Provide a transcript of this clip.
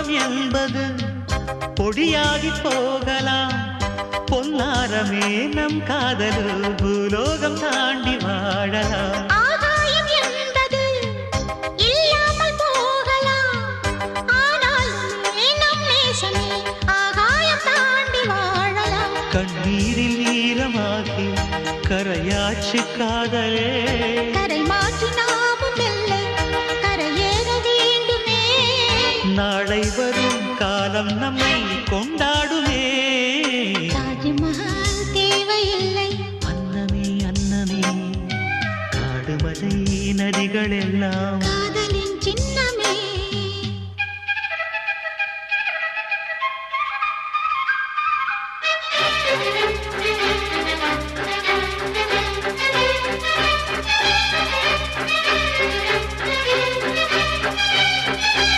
பூலோகம் என்பது பொடியாகி போகலாம். பொன்னாரமே நம் காதலு பூலோகம் தாண்டி வாழலாம். ஆகாயம் என்பது இல்லாமல் போகலாம். ஆனால் நம் நேசமே ஆகாயம் தாண்டி வாழலாம். கண்ணீரில் ஈரமாகி கரையாட்சி காதலே. கரை மாற்றி நாமும் இல்லை கரையேற வேண்டுமே. நாளை வரும் காலம் நம்மை கொண்டாடுமே. தாஜ்மஹால் தேவையில்லை அன்னமே அன்னமே காடுமலை நதிகள் எல்லாம்